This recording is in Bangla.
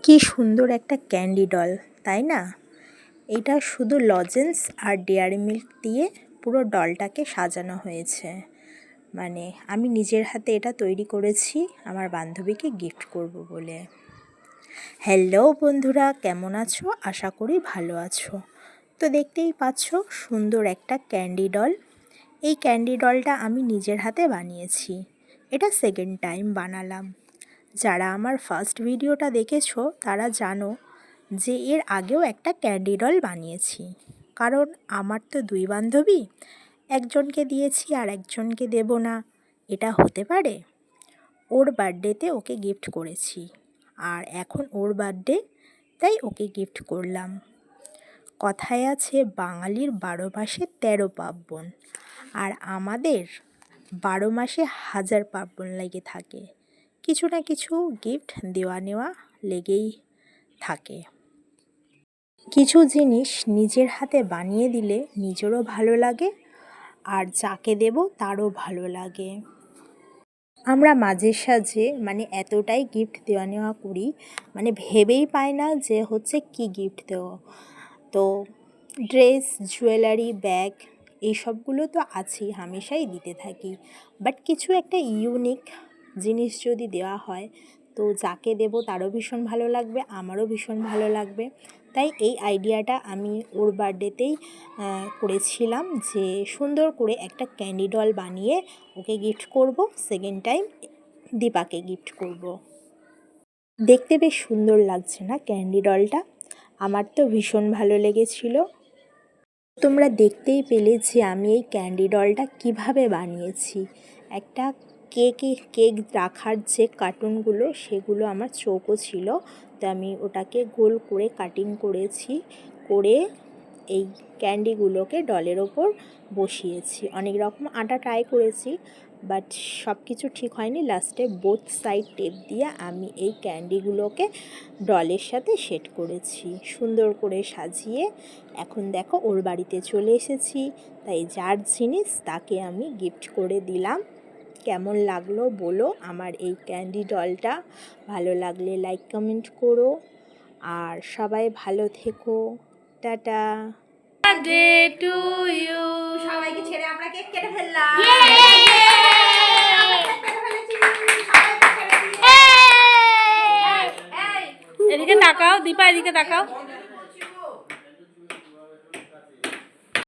কি সুন্দর একটা ক্যান্ডি ডল, তাই না? এটা শুধু লজেন্স আর ডেয়ারি মিল্ক দিয়ে পুরো ডলটাকে সাজানো হয়েছে। মানে আমি নিজের হাতে এটা তৈরি করেছি আমার বান্ধবীকে গিফট করব বলে। হ্যালো বন্ধুরা, কেমন আছো? আশা করি ভালো আছো। তো দেখতেই পাচ্ছ সুন্দর একটা ক্যান্ডি ডল। এই ক্যান্ডি ডলটা আমি নিজের হাতে বানিয়েছি। এটা সেকেন্ড টাইম বানালাম। যারা আমার ফার্স্ট ভিডিওটা দেখেছো তারা জানো যে এর আগেও একটা ক্যান্ডি ডল বানিয়েছি। কারণ আমার তো দুই বান্ধবী, একজনকে দিয়েছি আর একজনকে দেব না, এটা হতে পারে? ওর বার্থডেতে ওকে গিফট করেছি, আর এখন ওর বার্থডে, তাই ওকে গিফট করলাম। কথায় আছে বাঙালির 12 মাসে 13 পার্বণ, আর আমাদের 12 মাসে 1000 পার্বণ লেগে থাকে। কিছু না কিছু গিফট দেওয়া নেওয়া লেগেই থাকে। কিছু জিনিস নিজের হাতে বানিয়ে দিলে নিজেরও ভালো লাগে, আর যাকে দেব তারও ভালো লাগে। আমরা মাঝে সাঝে এতটাই গিফট দেওয়া নেওয়া করি, ভেবেই পাই না যে হচ্ছে কি গিফট দেবো। তো ড্রেস, জুয়েলারি, ব্যাগ এইসবগুলো তো আছেই, হামেশাই দিতে থাকি। বাট কিছু একটা ইউনিক জিনিস যদি দেওয়া হয় তো যাকে দেব তারও ভীষণ ভালো লাগবে, আমারও ভীষণ ভালো লাগবে। তাই এই আইডিয়াটা আমি ওর বার্থডেতেই করেছিলাম যে সুন্দর করে একটা ক্যান্ডি ডল বানিয়ে ওকে গিফট করব। সেকেন্ড টাইম দীপাকে গিফট করব। দেখতে বেশ সুন্দর লাগছে না ক্যান্ডি ডলটা? আমার তো ভীষণ ভালো লেগেছিল। তোমরা দেখতেই পেলে যে আমি এই ক্যান্ডি ডলটা কীভাবে বানিয়েছি। একটা কেক রাখার যে কার্টুনগুলো, সেগুলো আমার চৌকো ছিল, তো আমি ওটাকে গোল করে কাটিং করেছি, করে এই ক্যান্ডিগুলোকে ডলের ওপর বসিয়েছি। অনেক রকম আটা ট্রাই করেছি, বাট সব কিছু ঠিক হয়নি। লাস্টে বোথ সাইড টেপ দিয়ে আমি এই ক্যান্ডিগুলোকে ডলের সাথে সেট করেছি, সুন্দর করে সাজিয়ে। এখন দেখো ওর বাড়িতে চলে এসেছি, তাই যার জিনিস তাকে আমি গিফট করে দিলাম। কেমন লাগলো বলো আমার এই ক্যান্ডি ডলটা? ভালো লাগলে লাইক কমেন্ট করো, আর সবাই ভালো থেকো। টাটা। Birthday to you. সবাইকে ছেড়ে আমরা কেক কেটে ফেললাম। এদিকে তাকাও দীপা, এদিকে তাকাও।